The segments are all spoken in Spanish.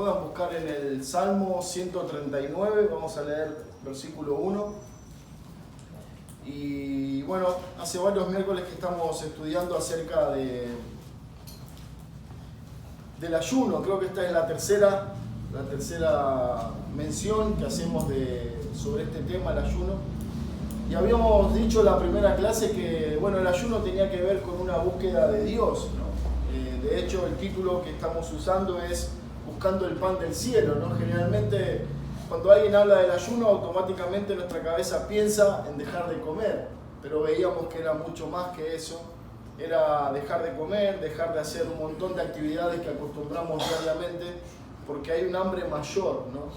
puedan buscar en el Salmo 139, vamos a leer versículo 1. Y bueno, hace varios miércoles que estamos estudiando acerca del ayuno. Creo que esta es la tercera mención que hacemos sobre este tema, el ayuno. Y habíamos dicho en la primera clase que bueno, el ayuno tenía que ver con una búsqueda de Dios, ¿no? De hecho, el título que estamos usando es Buscando el pan del cielo, ¿no? Generalmente, cuando alguien habla del ayuno, automáticamente nuestra cabeza piensa en dejar de comer. Pero veíamos que era mucho más que eso. Era dejar de comer, dejar de hacer un montón de actividades que acostumbramos diariamente, porque hay un hambre mayor, ¿no?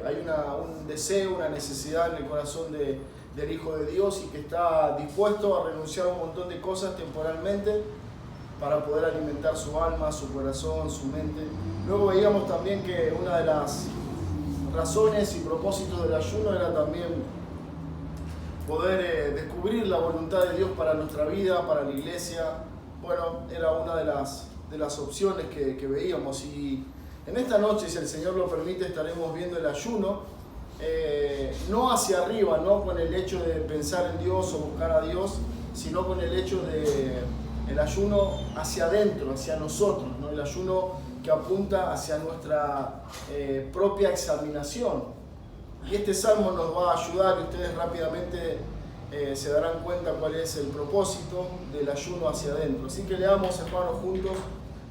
Hay un deseo, una necesidad en el corazón del Hijo de Dios y que está dispuesto a renunciar a un montón de cosas temporalmente para poder alimentar su alma, su corazón, su mente. Luego veíamos también que una de las razones y propósitos del ayuno era también poder descubrir la voluntad de Dios para nuestra vida, para la iglesia. Bueno, era una de las opciones que veíamos. Y en esta noche, si el Señor lo permite, estaremos viendo el ayuno, no hacia arriba, no con el hecho de pensar en Dios o buscar a Dios, sino con el hecho el ayuno hacia adentro, hacia nosotros, ¿no? El ayuno que apunta hacia nuestra propia examinación. Y este salmo nos va a ayudar, y ustedes rápidamente se darán cuenta cuál es el propósito del ayuno hacia adentro. Así que leamos, hermanos, juntos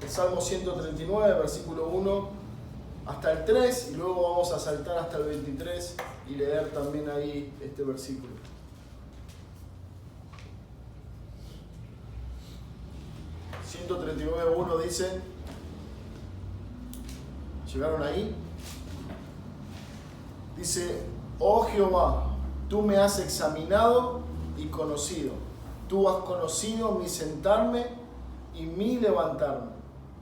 el Salmo 139, versículo 1 hasta el 3, y luego vamos a saltar hasta el 23 y leer también ahí este versículo. (139:1) dice, ¿llegaron ahí? Dice: oh Jehová, tú me has examinado y conocido. Tú has conocido mi sentarme y mi levantarme.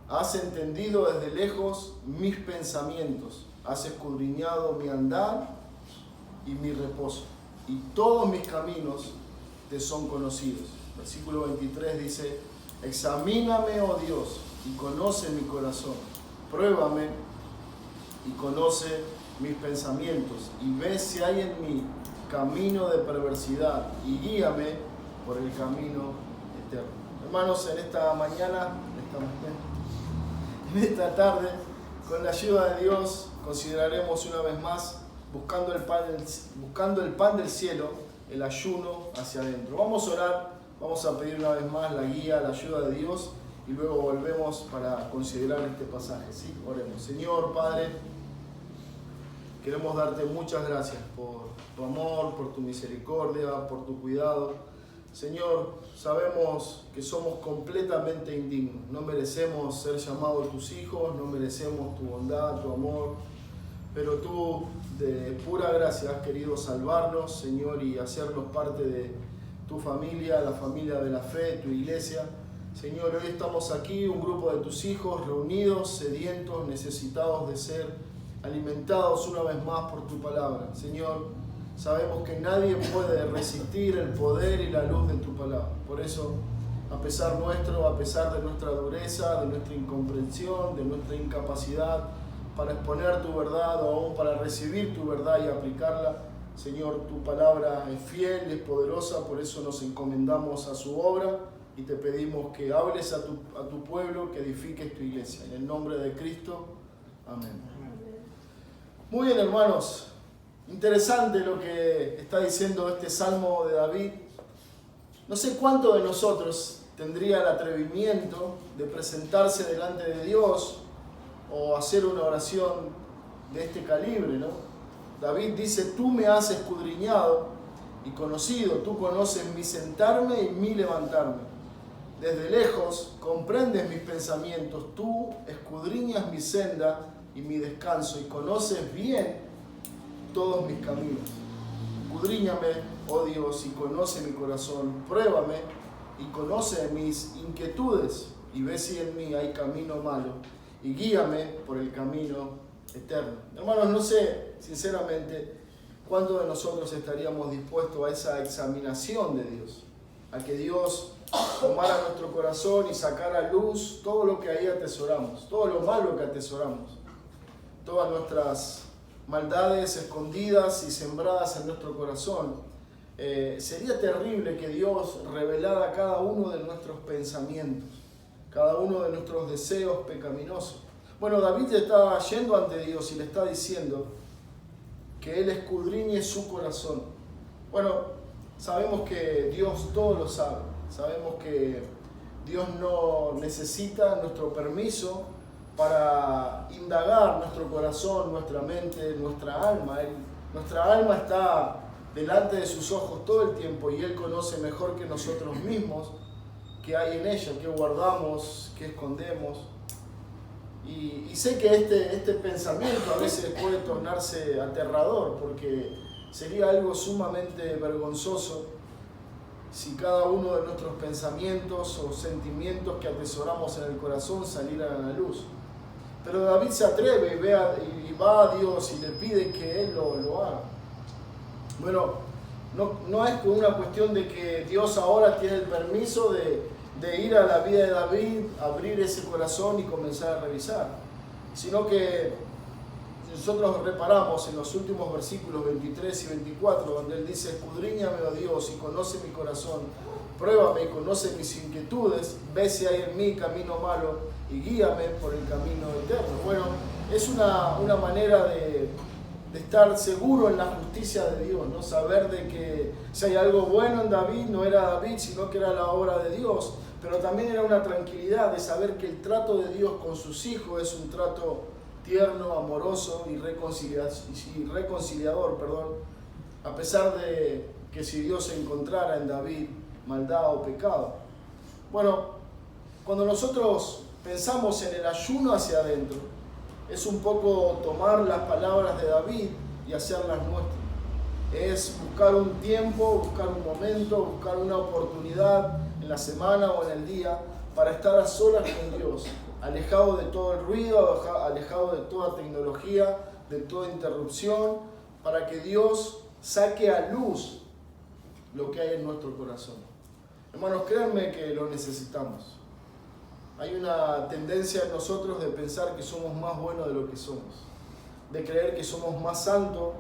Has entendido desde lejos mis pensamientos. Has escudriñado mi andar y mi reposo. Y todos mis caminos te son conocidos. Versículo 23 dice: examíname, oh Dios, y conoce mi corazón. Pruébame y conoce mis pensamientos, y ve si hay en mí camino de perversidad, y guíame por el camino eterno. Hermanos, en esta tarde, con la ayuda de Dios, consideraremos una vez más buscando el pan del cielo, el ayuno hacia adentro. Vamos a orar, vamos a pedir una vez más la guía, la ayuda de Dios, y luego volvemos para considerar este pasaje. ¿Sí? Oremos. Señor Padre, queremos darte muchas gracias por tu amor, por tu misericordia, por tu cuidado. Señor, sabemos que somos completamente indignos. No merecemos ser llamados tus hijos, no merecemos tu bondad, tu amor. Pero tú, de pura gracia, has querido salvarnos, Señor, y hacernos parte de tu familia, la familia de la fe, tu iglesia. Señor, hoy estamos aquí, un grupo de tus hijos, reunidos, sedientos, necesitados de ser alimentados una vez más por tu palabra. Señor, sabemos que nadie puede resistir el poder y la luz de tu palabra. Por eso, a pesar de nuestra dureza, de nuestra incomprensión, de nuestra incapacidad para exponer tu verdad o aún para recibir tu verdad y aplicarla, Señor, tu palabra es fiel y es poderosa. Por eso nos encomendamos a su obra y te pedimos que hables a tu pueblo, que edifiques tu iglesia. En el nombre de Cristo, amén. Muy bien, hermanos, interesante lo que está diciendo este Salmo de David. No sé cuánto de nosotros tendría el atrevimiento de presentarse delante de Dios o hacer una oración de este calibre, ¿no? David dice: tú me has escudriñado y conocido, tú conoces mi sentarme y mi levantarme. Desde lejos comprendes mis pensamientos, tú escudriñas mi senda y mi descanso, y conoces bien todos mis caminos. Escudriñame, oh Dios, y conoce mi corazón. Pruébame y conoce mis inquietudes, y ve si en mí hay camino malo, y guíame por el camino eterno. Hermanos, no sé, sinceramente, cuántos de nosotros estaríamos dispuestos a esa examinación de Dios, a que Dios tomara nuestro corazón y sacara a luz todo lo que ahí atesoramos, todo lo malo que atesoramos. todas nuestras maldades escondidas y sembradas en nuestro corazón. Sería terrible que Dios revelara cada uno de nuestros pensamientos, cada uno de nuestros deseos pecaminosos. Bueno, David está yendo ante Dios y le está diciendo que Él escudriñe su corazón. Bueno, sabemos que Dios todo lo sabe, sabemos que Dios no necesita nuestro permiso para indagar nuestro corazón, nuestra mente, nuestra alma. Nuestra alma está delante de sus ojos todo el tiempo y Él conoce mejor que nosotros mismos qué hay en ella, qué guardamos, qué escondemos. Y sé que este pensamiento a veces puede tornarse aterrador, porque sería algo sumamente vergonzoso si cada uno de nuestros pensamientos o sentimientos que atesoramos en el corazón salieran a la luz. Pero David se atreve y va a Dios y le pide que Él lo haga. Bueno, no es una cuestión de que Dios ahora tiene el permiso de ir a la vida de David, abrir ese corazón y comenzar a revisar, sino que nosotros reparamos en los últimos versículos 23 y 24, donde Él dice: escudriñame, oh Dios, y conoce mi corazón, pruébame y conoce mis inquietudes, ve si hay en mí camino malo y guíame por el camino eterno. Bueno, es una manera de estar seguro en la justicia de Dios, ¿no? Saber de que si hay algo bueno en David, no era David, sino que era la obra de Dios, pero también era una tranquilidad de saber que el trato de Dios con sus hijos es un trato tierno, amoroso y reconciliador, a pesar de que si Dios encontrara en David maldad o pecado. Bueno, cuando nosotros pensamos en el ayuno hacia adentro, es un poco tomar las palabras de David y hacerlas nuestras. Es buscar un tiempo, buscar un momento, buscar una oportunidad en la semana o en el día para estar a solas con Dios, alejado de todo el ruido, alejado de toda tecnología, de toda interrupción, para que Dios saque a luz lo que hay en nuestro corazón. Hermanos, créanme que lo necesitamos. Hay una tendencia en nosotros de pensar que somos más buenos de lo que somos, de creer que somos más santos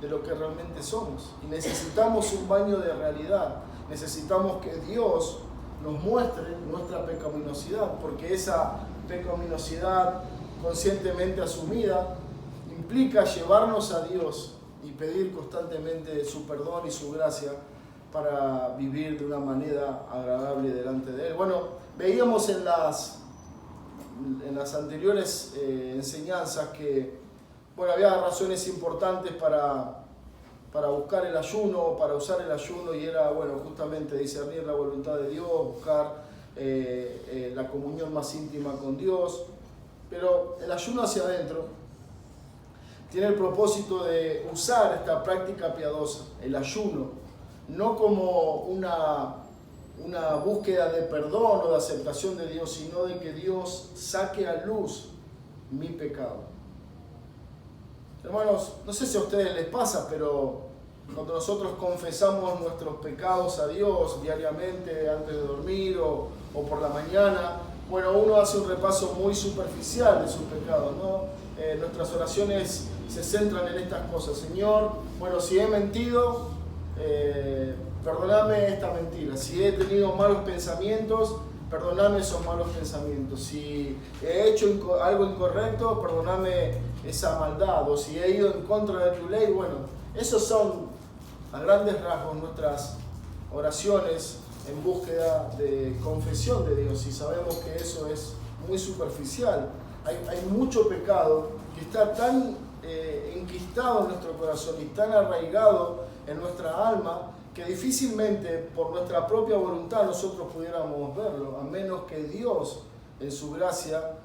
de lo que realmente somos. Y necesitamos un baño de realidad. Necesitamos que Dios nos muestre nuestra pecaminosidad, porque esa pecaminosidad conscientemente asumida implica llevarnos a Dios y pedir constantemente su perdón y su gracia para vivir de una manera agradable delante de Él. Bueno, veíamos en las anteriores enseñanzas que había razones importantes para buscar el ayuno, para usar el ayuno, y era justamente discernir la voluntad de Dios, buscar la comunión más íntima con Dios. Pero el ayuno hacia adentro tiene el propósito de usar esta práctica piadosa, el ayuno, no como una búsqueda de perdón o de aceptación de Dios, sino de que Dios saque a luz mi pecado. Hermanos, no sé si a ustedes les pasa, pero cuando nosotros confesamos nuestros pecados a Dios diariamente, antes de dormir o por la mañana, uno hace un repaso muy superficial de sus pecados, ¿no? Nuestras oraciones se centran en estas cosas. Señor, si he mentido, perdóname esta mentira. Si he tenido malos pensamientos, perdóname esos malos pensamientos. Si he hecho algo incorrecto, perdóname esa maldad. O si he ido en contra de tu ley, esos son a grandes rasgos nuestras oraciones en búsqueda de confesión de Dios, y sabemos que eso es muy superficial. Hay mucho pecado que está tan enquistado en nuestro corazón y tan arraigado en nuestra alma que difícilmente por nuestra propia voluntad nosotros pudiéramos verlo, a menos que Dios en su gracia,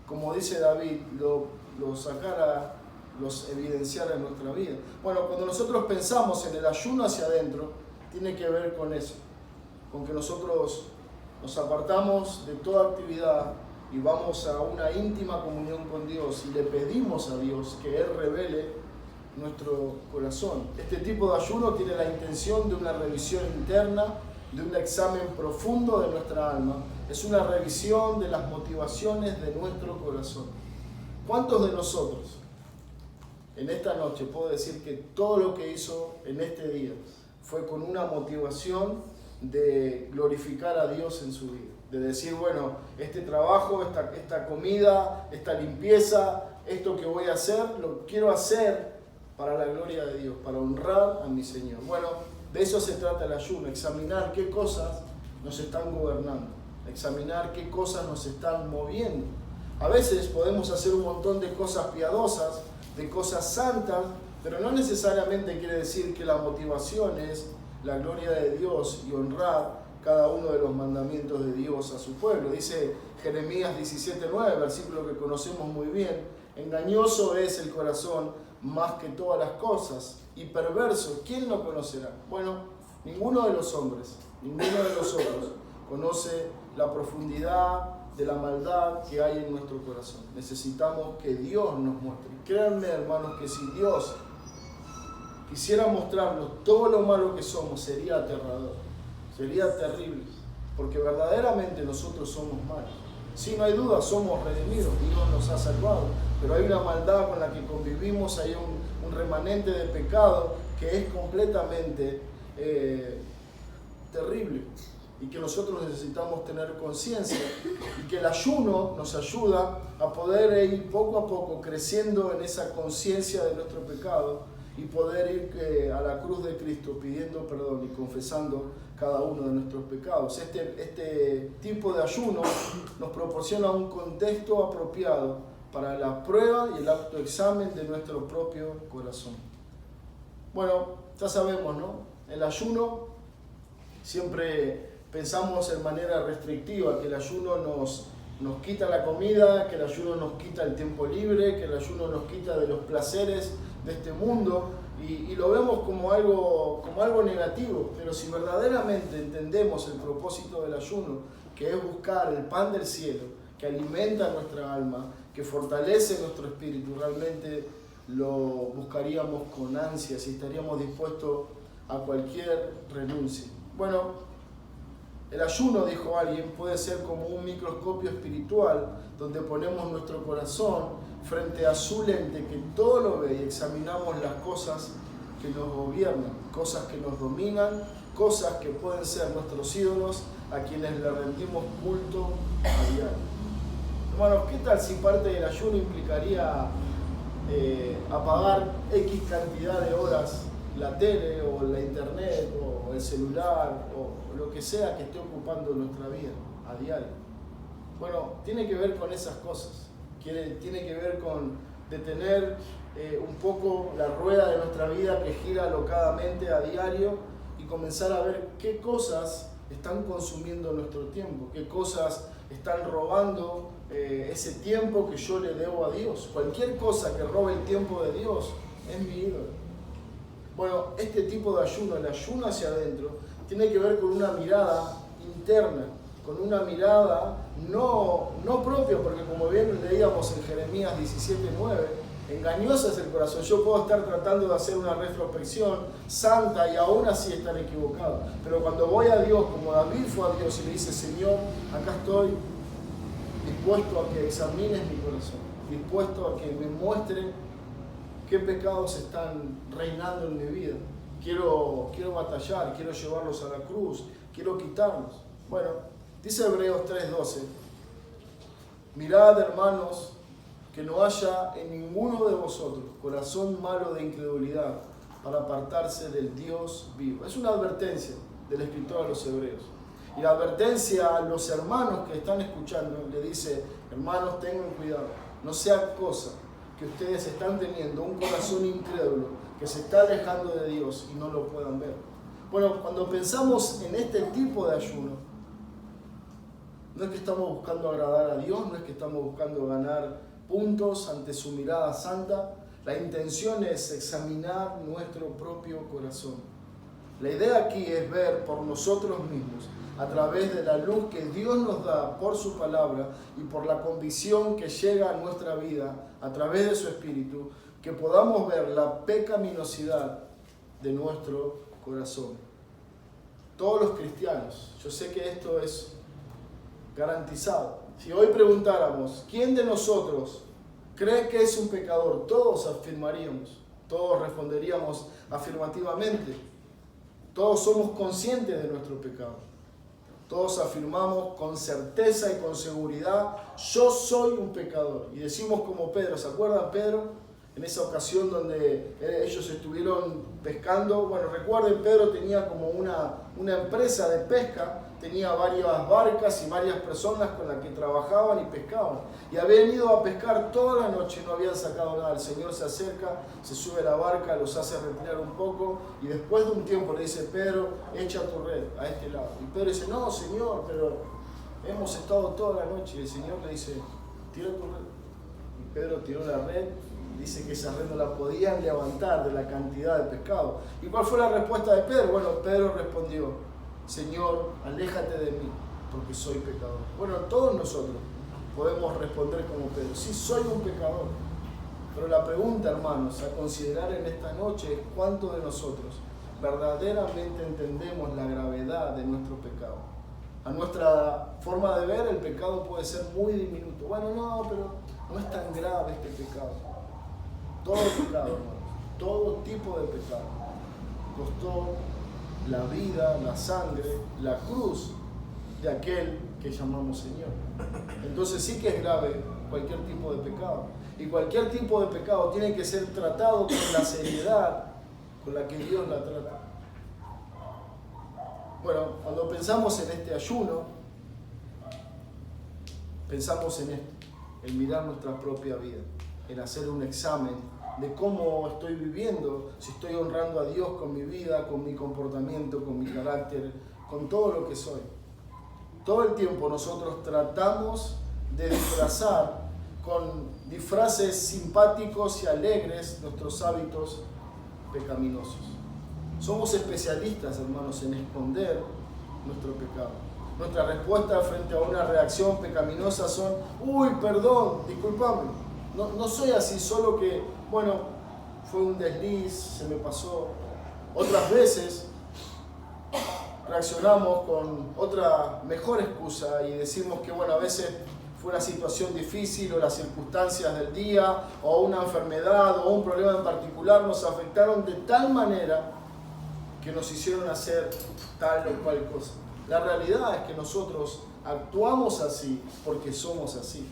como dice David, lo sacara, los evidenciara en nuestra vida. Cuando nosotros pensamos en el ayuno hacia adentro, tiene que ver con eso, con que nosotros nos apartamos de toda actividad y vamos a una íntima comunión con Dios y le pedimos a Dios que Él revele nuestro corazón. Este tipo de ayuno tiene la intención de una revisión interna, de un examen profundo de nuestra alma. Es una revisión de las motivaciones de nuestro corazón. ¿Cuántos de nosotros en esta noche puedo decir que todo lo que hizo en este día fue con una motivación de glorificar a Dios en su vida. De decir, bueno, este trabajo, esta comida, esta limpieza, esto que voy a hacer, lo quiero hacer para la gloria de Dios, para honrar a mi Señor. Bueno, de eso se trata el ayuno, examinar qué cosas nos están gobernando, examinar qué cosas nos están moviendo. A veces podemos hacer un montón de cosas piadosas, de cosas santas, pero no necesariamente quiere decir que la motivación es la gloria de Dios y honrar cada uno de los mandamientos de Dios a su pueblo. Dice Jeremías 17:9, versículo que conocemos muy bien: engañoso es el corazón más que todas las cosas, y perverso, ¿quién lo conocerá? Bueno, ninguno de los hombres, ninguno de nosotros conoce la profundidad de la maldad que hay en nuestro corazón. Necesitamos que Dios nos muestre. Créanme, hermanos, que si Dios quisiera mostrarnos todo lo malo que somos, sería aterrador, sería terrible, porque verdaderamente nosotros somos malos. Sí, no hay duda, somos redimidos, Dios nos ha salvado, pero hay una maldad con la que convivimos, hay un remanente de pecado que es completamente terrible, y que nosotros necesitamos tener conciencia, y que el ayuno nos ayuda a poder ir poco a poco creciendo en esa conciencia de nuestro pecado y poder ir a la cruz de Cristo pidiendo perdón y confesando cada uno de nuestros pecados. Este tipo de ayuno nos proporciona un contexto apropiado para la prueba y el autoexamen de nuestro propio corazón. Bueno, ya sabemos, ¿no? El ayuno, siempre pensamos en manera restrictiva, que el ayuno nos quita la comida, que el ayuno nos quita el tiempo libre, que el ayuno nos quita de los placeres de este mundo, y lo vemos como algo negativo. Pero si verdaderamente entendemos el propósito del ayuno, que es buscar el pan del cielo, que alimenta nuestra alma, que fortalece nuestro espíritu, realmente lo buscaríamos con ansias y estaríamos dispuestos a cualquier renuncia. Bueno, el ayuno, dijo alguien, puede ser como un microscopio espiritual donde ponemos nuestro corazón frente a su lente que todo lo ve y examinamos las cosas que nos gobiernan, cosas que nos dominan, cosas que pueden ser nuestros ídolos a quienes le rendimos culto a diario. Hermanos, ¿qué tal si parte del ayuno implicaría apagar X cantidad de horas la tele o la internet o el celular o lo que sea que esté ocupando nuestra vida a diario? Bueno, tiene que ver con esas cosas. Tiene que ver con detener un poco la rueda de nuestra vida que gira alocadamente a diario y comenzar a ver qué cosas están consumiendo nuestro tiempo, qué cosas están robando ese tiempo que yo le debo a Dios. Cualquier cosa que robe el tiempo de Dios es mi ídolo. Bueno, este tipo de ayuno, el ayuno hacia adentro, tiene que ver con una mirada interna, con una mirada no propia, porque como bien leíamos en Jeremías 17:9, engañoso es el corazón. Yo puedo estar tratando de hacer una retrospección santa y aún así estar equivocado. Pero cuando voy a Dios, como David fue a Dios y le dice: Señor, acá estoy dispuesto a que examines mi corazón, dispuesto a que me muestre qué pecados están reinando en mi vida. Quiero batallar, quiero llevarlos a la cruz, quiero quitarlos. Bueno, dice Hebreos 3:12: mirad, hermanos, que no haya en ninguno de vosotros corazón malo de incredulidad para apartarse del Dios vivo. Es una advertencia del escritor a los Hebreos. Y la advertencia a los hermanos que están escuchando le dice: hermanos, tengan cuidado, no sea cosa que ustedes están teniendo un corazón incrédulo que se está alejando de Dios y no lo puedan ver. Bueno, cuando pensamos en este tipo de ayuno, no es que estamos buscando agradar a Dios, no es que estamos buscando ganar puntos ante su mirada santa. La intención es examinar nuestro propio corazón. La idea aquí es ver por nosotros mismos, a través de la luz que Dios nos da por su palabra y por la convicción que llega a nuestra vida a través de su Espíritu, que podamos ver la pecaminosidad de nuestro corazón. Todos los cristianos, yo sé que esto es garantizado. Si hoy preguntáramos, ¿quién de nosotros cree que es un pecador? Todos afirmaríamos, todos responderíamos afirmativamente. Todos somos conscientes de nuestro pecado. Todos afirmamos con certeza y con seguridad, yo soy un pecador. Y decimos como Pedro, ¿se acuerdan Pedro? En esa ocasión donde ellos estuvieron pescando. Bueno, recuerden, Pedro tenía como una empresa de pesca, tenía varias barcas y varias personas con las que trabajaban y pescaban. Y habían ido a pescar toda la noche y no habían sacado nada. El Señor se acerca, se sube a la barca, los hace retirar un poco y después de un tiempo le dice, Pedro, echa tu red a este lado. Y Pedro dice, no, Señor, pero hemos estado toda la noche. Y el Señor le dice, tira tu red. Y Pedro tiró la red. Dice que esa red no la podían levantar de la cantidad de pescado. ¿Y cuál fue la respuesta de Pedro? Bueno, Pedro respondió, Señor, aléjate de mí, porque soy pecador. Bueno, todos nosotros podemos responder como Pedro, sí, soy un pecador. Pero la pregunta, hermanos, a considerar en esta noche es cuántos de nosotros verdaderamente entendemos la gravedad de nuestro pecado. A nuestra forma de ver, el pecado puede ser muy diminuto. Bueno, no, pero no es tan grave este pecado. Todo pecado, hermanos, todo tipo de pecado costó la vida, la sangre, la cruz de aquel que llamamos Señor. Entonces sí que es grave cualquier tipo de pecado. Y cualquier tipo de pecado tiene que ser tratado con la seriedad con la que Dios la trata. Bueno, cuando pensamos en este ayuno, pensamos en esto, en mirar nuestra propia vida, en hacer un examen de cómo estoy viviendo, si estoy honrando a Dios con mi vida, con mi comportamiento, con mi carácter, con todo lo que soy. Todo el tiempo nosotros tratamos de disfrazar con disfraces simpáticos y alegres nuestros hábitos pecaminosos. Somos especialistas, hermanos, en esconder nuestro pecado. Nuestra respuesta frente a una reacción pecaminosa son, uy, perdón, discúlpame. No soy así, solo que, bueno, fue un desliz, se me pasó. Otras veces reaccionamos con otra mejor excusa y decimos que, bueno, a veces fue una situación difícil o las circunstancias del día o una enfermedad o un problema en particular nos afectaron de tal manera que nos hicieron hacer tal o cual cosa. La realidad es que nosotros actuamos así porque somos así.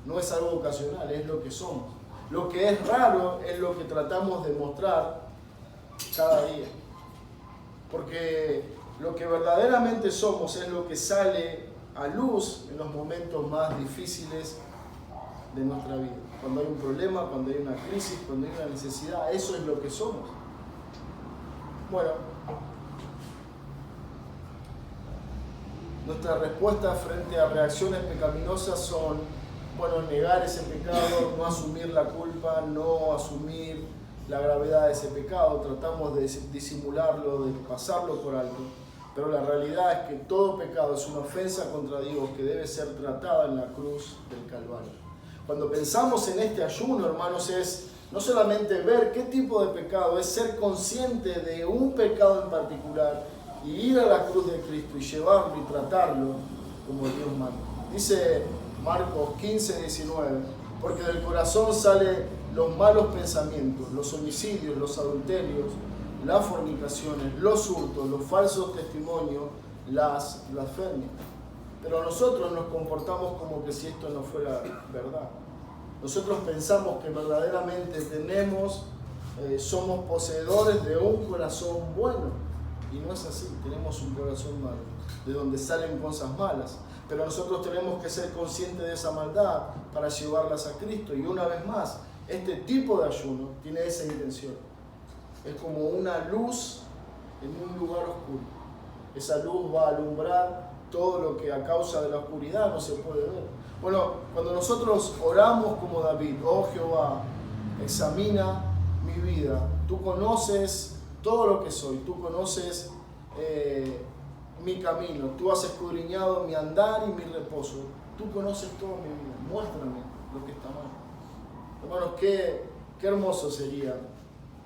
No es algo ocasional, es lo que somos. Lo que es raro es lo que tratamos de mostrar cada día. Porque lo que verdaderamente somos es lo que sale a luz en los momentos más difíciles de nuestra vida. Cuando hay un problema, cuando hay una crisis, cuando hay una necesidad, eso es lo que somos. Bueno, nuestras respuestas frente a reacciones pecaminosas son, bueno, negar ese pecado, no asumir la culpa, no asumir la gravedad de ese pecado, tratamos de disimularlo, de pasarlo por alto, pero la realidad es que todo pecado es una ofensa contra Dios que debe ser tratada en la cruz del Calvario. Cuando pensamos en este ayuno, hermanos, es no solamente ver qué tipo de pecado, es ser consciente de un pecado en particular y ir a la cruz de Cristo y llevarlo y tratarlo como Dios manda. Dice Marcos 15, 19, porque del corazón salen los malos pensamientos, los homicidios, los adulterios, las fornicaciones, los hurtos, los falsos testimonios, las blasfemias. Pero nosotros nos comportamos como que si esto no fuera verdad. Nosotros pensamos que verdaderamente somos poseedores de un corazón bueno. Y no es así, tenemos un corazón malo, de donde salen cosas malas. Pero nosotros tenemos que ser conscientes de esa maldad para llevarlas a Cristo. Y una vez más, este tipo de ayuno tiene esa intención. Es como una luz en un lugar oscuro. Esa luz va a alumbrar todo lo que a causa de la oscuridad no se puede ver. Bueno, cuando nosotros oramos como David, oh Jehová, examina mi vida. Tú conoces todo lo que soy, tú conoces mi camino, tú has escudriñado mi andar y mi reposo, tú conoces toda mi vida, muéstrame lo que está mal. Hermanos, qué hermoso sería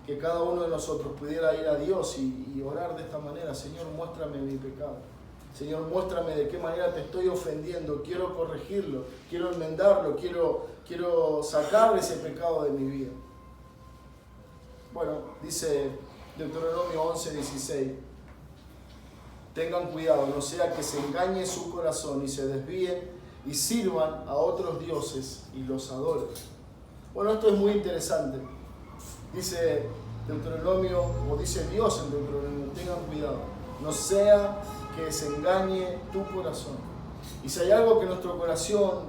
que cada uno de nosotros pudiera ir a Dios y orar de esta manera: Señor, muéstrame mi pecado, Señor, muéstrame de qué manera te estoy ofendiendo, quiero corregirlo, quiero enmendarlo, quiero quiero sacar ese pecado de mi vida. Bueno, dice Deuteronomio 11:16, tengan cuidado, no sea que se engañe su corazón y se desvíen y sirvan a otros dioses y los adoren. Bueno, esto es muy interesante. Dice Deuteronomio, o dice Dios en Deuteronomio, tengan cuidado, no sea que se engañe tu corazón. Y si hay algo que nuestro corazón,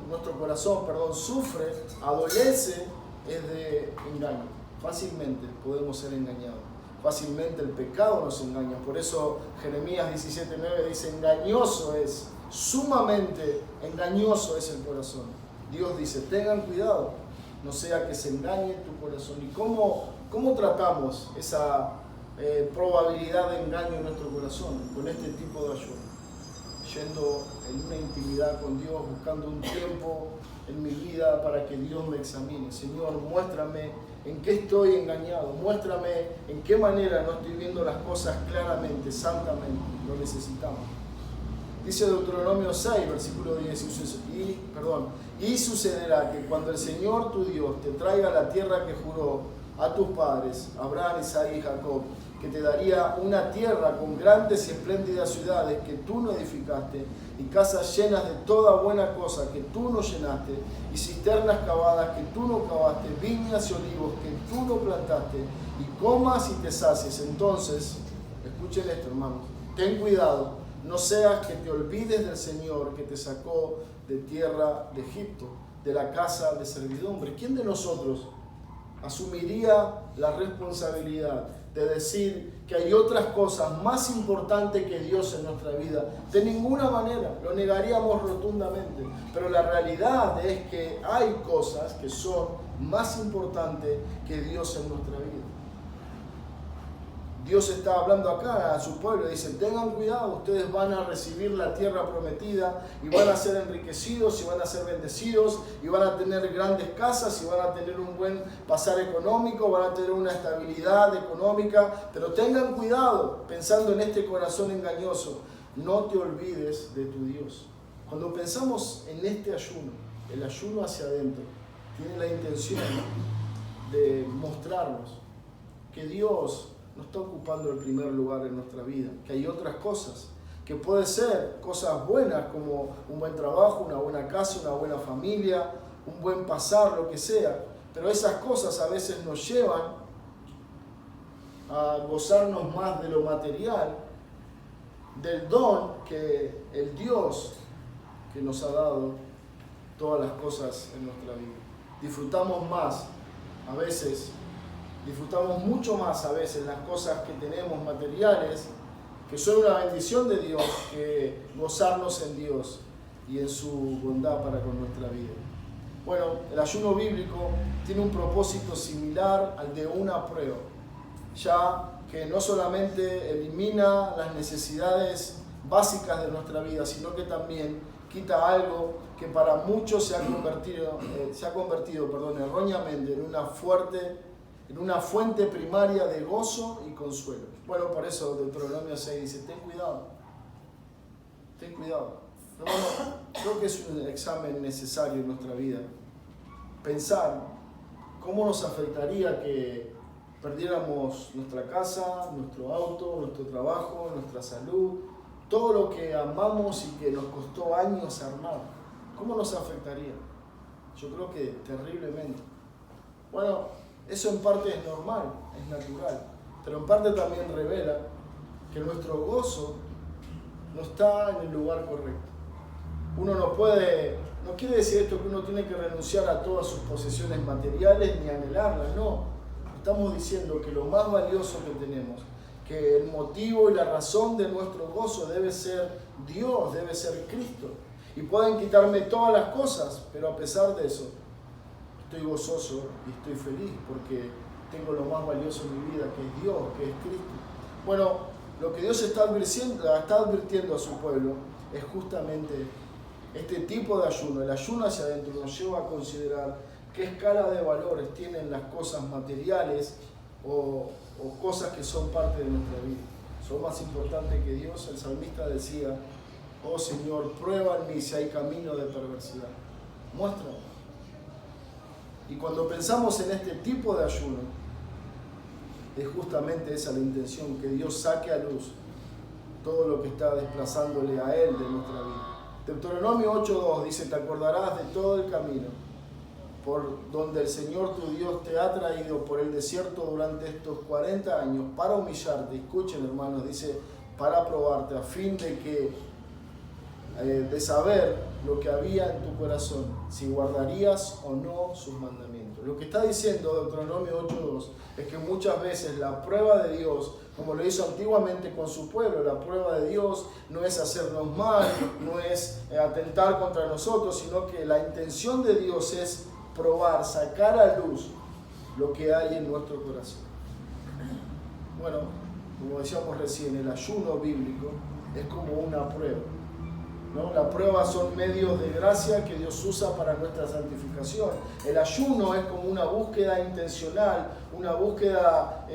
sufre, adolece, es de engaño. Fácilmente podemos ser engañados. Fácilmente el pecado nos engaña. Por eso Jeremías 17:9 dice, engañoso es, sumamente engañoso es el corazón. Dios dice, tengan cuidado, no sea que se engañe tu corazón. ¿Y cómo tratamos esa probabilidad de engaño en nuestro corazón? Con este tipo de ayuno. Yendo en una intimidad con Dios, buscando un tiempo en mi vida para que Dios me examine. Señor, muéstrame en qué estoy engañado, muéstrame en qué manera no estoy viendo las cosas claramente, santamente. Lo necesitamos. Dice Deuteronomio 6, versículo 10, y sucederá que cuando el Señor tu Dios te traiga a la tierra que juró a tus padres, Abraham, Isaac y Jacob, que te daría una tierra con grandes y espléndidas ciudades que tú no edificaste, y casas llenas de toda buena cosa que tú no llenaste, y cisternas cavadas que tú no cavaste, viñas y olivos que tú no plantaste, y comas y te sacies. Entonces, escuchen esto, hermanos, ten cuidado, no seas que te olvides del Señor que te sacó de tierra de Egipto, de la casa de servidumbre. ¿Quién de nosotros asumiría la responsabilidad de decir que hay otras cosas más importantes que Dios en nuestra vida? De ninguna manera, lo negaríamos rotundamente, pero la realidad es que hay cosas que son más importantes que Dios en nuestra vida. Dios está hablando acá a su pueblo y dice, tengan cuidado, ustedes van a recibir la tierra prometida y van a ser enriquecidos y van a ser bendecidos y van a tener grandes casas y van a tener un buen pasar económico, van a tener una estabilidad económica, pero tengan cuidado pensando en este corazón engañoso, no te olvides de tu Dios. Cuando pensamos en este ayuno, el ayuno hacia adentro, tiene la intención de mostrarnos que Dios no está ocupando el primer lugar en nuestra vida, que hay otras cosas, que puede ser cosas buenas como un buen trabajo, una buena casa, una buena familia, un buen pasar, lo que sea, pero esas cosas a veces nos llevan a gozarnos más de lo material, del don que el Dios que nos ha dado todas las cosas en nuestra vida. Disfrutamos más a veces, disfrutamos mucho más a veces las cosas que tenemos materiales, que son una bendición de Dios, que gozarnos en Dios y en su bondad para con nuestra vida. Bueno, el ayuno bíblico tiene un propósito similar al de una prueba, ya que no solamente elimina las necesidades básicas de nuestra vida, sino que también quita algo que para muchos se ha convertido erróneamente en una fuente primaria de gozo y consuelo. Bueno, por eso Deuteronomio 6 dice, ten cuidado. No, creo que es un examen necesario en nuestra vida. Pensar cómo nos afectaría que perdiéramos nuestra casa, nuestro auto, nuestro trabajo, nuestra salud, todo lo que amamos y que nos costó años armar. ¿Cómo nos afectaría? Yo creo que terriblemente. Bueno, eso en parte es normal, es natural, pero en parte también revela que nuestro gozo no está en el lugar correcto. Uno no quiere decir esto que uno tiene que renunciar a todas sus posesiones materiales ni anhelarlas, no. Estamos diciendo que lo más valioso que tenemos, que el motivo y la razón de nuestro gozo debe ser Dios, debe ser Cristo. Y pueden quitarme todas las cosas, pero a pesar de eso, estoy gozoso y estoy feliz porque tengo lo más valioso en mi vida, que es Dios, que es Cristo. Bueno, lo que Dios está advirtiendo a su pueblo es justamente este tipo de ayuno. El ayuno hacia adentro nos lleva a considerar qué escala de valores tienen las cosas materiales o cosas que son parte de nuestra vida. Son más importantes que Dios. El salmista decía, oh Señor, prueba en mí si hay camino de perversidad. Muéstrame. Y cuando pensamos en este tipo de ayuno, es justamente esa la intención, que Dios saque a luz todo lo que está desplazándole a Él de nuestra vida. Deuteronomio 8:2 dice: te acordarás de todo el camino por donde el Señor tu Dios te ha traído por el desierto durante estos 40 años para humillarte. Escuchen, hermanos, dice, para probarte, a fin de saber lo que había en tu corazón, si guardarías o no sus mandamientos. Lo que está diciendo Deuteronomio 8:2 es que muchas veces la prueba de Dios, como lo hizo antiguamente con su pueblo, la prueba de Dios no es hacernos mal, no es atentar contra nosotros, sino que la intención de Dios es probar, sacar a luz lo que hay en nuestro corazón. Bueno, como decíamos recién, el ayuno bíblico es como una prueba, ¿no? Las pruebas son medios de gracia que Dios usa para nuestra santificación. El ayuno es como una búsqueda intencional, una búsqueda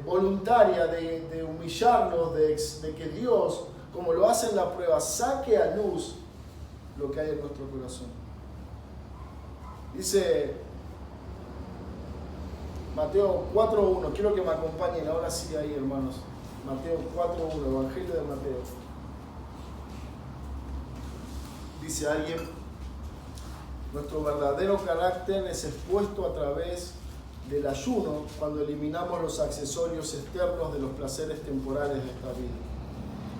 voluntaria de humillarnos, de que Dios, como lo hace en la prueba, saque a luz lo que hay en nuestro corazón. Dice Mateo 4:1, quiero que me acompañen ahora sí ahí, hermanos. Mateo 4:1, Evangelio de Mateo. Dice alguien: nuestro verdadero carácter es expuesto a través del ayuno cuando eliminamos los accesorios externos de los placeres temporales de esta vida.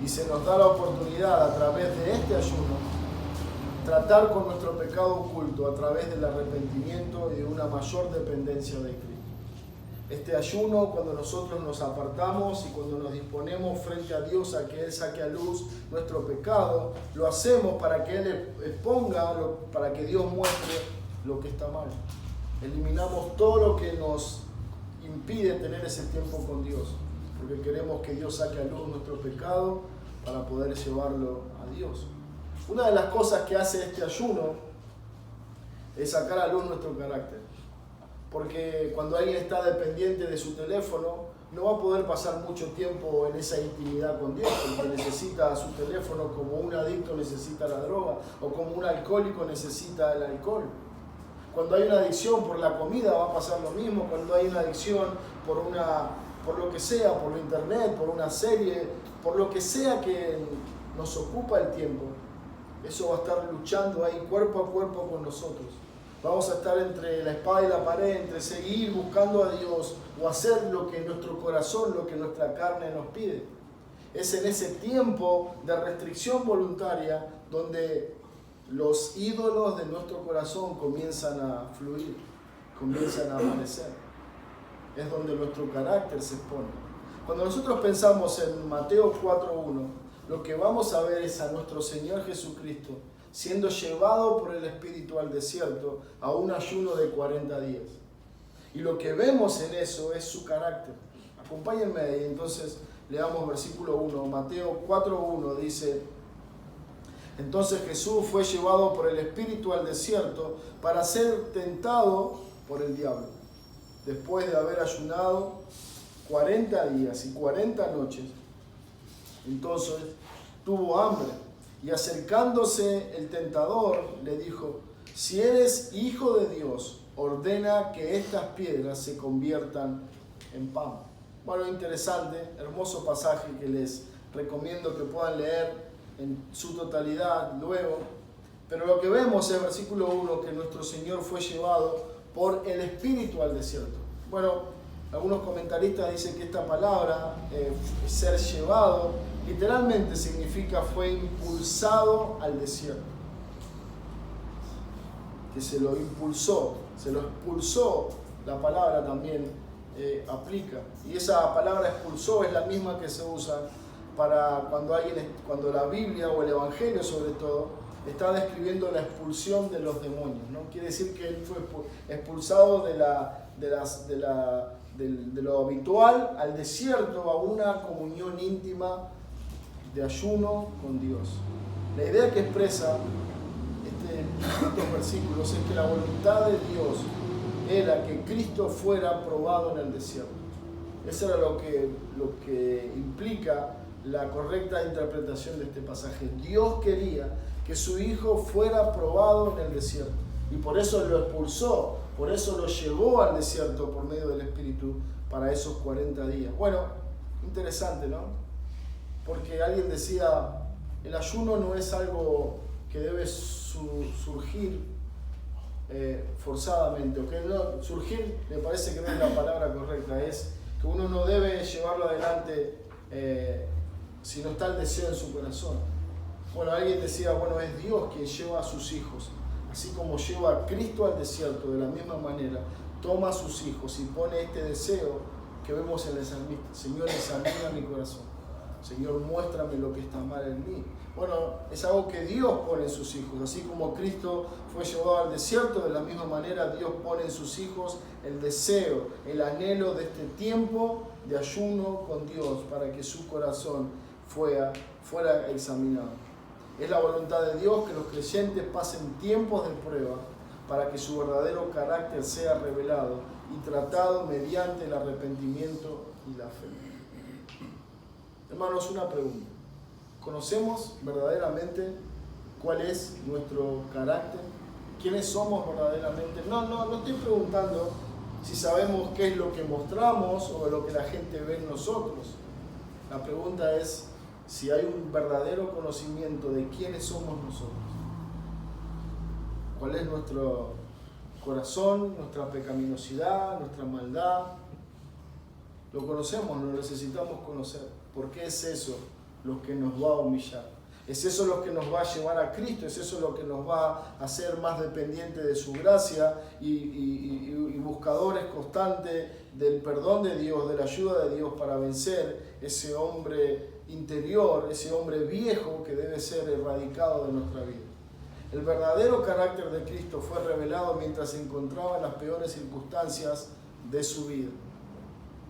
Y se nos da la oportunidad a través de este ayuno tratar con nuestro pecado oculto a través del arrepentimiento y de una mayor dependencia de Cristo. Este ayuno, cuando nosotros nos apartamos y cuando nos disponemos frente a Dios a que Él saque a luz nuestro pecado, lo hacemos para que Él exponga, para que Dios muestre lo que está mal. Eliminamos todo lo que nos impide tener ese tiempo con Dios, porque queremos que Dios saque a luz nuestro pecado para poder llevarlo a Dios. Una de las cosas que hace este ayuno es sacar a luz nuestro carácter. Porque cuando alguien está dependiente de su teléfono, no va a poder pasar mucho tiempo en esa intimidad con Dios, porque necesita su teléfono como un adicto necesita la droga, o como un alcohólico necesita el alcohol. Cuando hay una adicción por la comida va a pasar lo mismo. Cuando hay una adicción por lo que sea, por lo internet, por una serie, por lo que sea que nos ocupa el tiempo, eso va a estar luchando ahí cuerpo a cuerpo con nosotros. Vamos a estar entre la espada y la pared, entre seguir buscando a Dios o hacer lo que nuestro corazón, lo que nuestra carne nos pide. Es en ese tiempo de restricción voluntaria donde los ídolos de nuestro corazón comienzan a fluir, comienzan a aparecer. Es donde nuestro carácter se expone. Cuando nosotros pensamos en Mateo 4:1, lo que vamos a ver es a nuestro Señor Jesucristo siendo llevado por el Espíritu al desierto a un ayuno de 40 días. Y lo que vemos en eso es su carácter. Acompáñenme ahí, entonces leamos versículo 1. Mateo 4:1 dice: entonces Jesús fue llevado por el Espíritu al desierto para ser tentado por el diablo. Después de haber ayunado 40 días y 40 noches, entonces tuvo hambre, y acercándose el tentador le dijo: si eres hijo de Dios, ordena que estas piedras se conviertan en pan. Bueno, interesante, hermoso pasaje que les recomiendo que puedan leer en su totalidad luego. Pero lo que vemos en versículo 1, que nuestro Señor fue llevado por el Espíritu al desierto. Bueno, algunos comentaristas dicen que esta palabra, ser llevado, literalmente significa fue impulsado al desierto. Que se lo impulsó, se lo expulsó, la palabra también aplica. Y esa palabra expulsó es la misma que se usa para cuando la Biblia o el Evangelio sobre todo está describiendo la expulsión de los demonios, ¿no? Quiere decir que él fue expulsado de lo habitual al desierto, a una comunión íntima de ayuno con Dios. La idea que expresa estos versículos es que la voluntad de Dios era que Cristo fuera probado en el desierto. Eso era lo que implica la correcta interpretación de este pasaje. Dios quería que su Hijo fuera probado en el desierto. Y por eso lo expulsó, por eso lo llevó al desierto por medio del Espíritu para esos 40 días. Bueno, interesante, ¿no? Porque alguien decía, el ayuno no es algo que debe surgir forzadamente, o que no, surgir me parece que no es la palabra correcta, es que uno no debe llevarlo adelante si no está el deseo en su corazón. Bueno, alguien decía, bueno, es Dios quien lleva a sus hijos, así como lleva a Cristo al desierto, de la misma manera, toma a sus hijos y pone este deseo que vemos en el salmista: Señor, examina mi corazón, Señor, muéstrame lo que está mal en mí. Bueno, es algo que Dios pone en sus hijos, así como Cristo fue llevado al desierto, de la misma manera Dios pone en sus hijos el deseo, el anhelo de este tiempo de ayuno con Dios, para que su corazón fuera examinado. Es la voluntad de Dios que los creyentes pasen tiempos de prueba para que su verdadero carácter sea revelado y tratado mediante el arrepentimiento y la fe. Hermanos, una pregunta. ¿Conocemos verdaderamente cuál es nuestro carácter? ¿Quiénes somos verdaderamente? No estoy preguntando si sabemos qué es lo que mostramos o lo que la gente ve en nosotros. La pregunta es si hay un verdadero conocimiento de quiénes somos nosotros. ¿Cuál es nuestro corazón, nuestra pecaminosidad, nuestra maldad? Lo conocemos, lo necesitamos conocer. ¿Por qué es eso lo que nos va a humillar? ¿Es eso lo que nos va a llevar a Cristo? ¿Es eso lo que nos va a hacer más dependientes de su gracia y buscadores constantes del perdón de Dios, de la ayuda de Dios para vencer ese hombre interior, ese hombre viejo que debe ser erradicado de nuestra vida? El verdadero carácter de Cristo fue revelado mientras se encontraba en las peores circunstancias de su vida.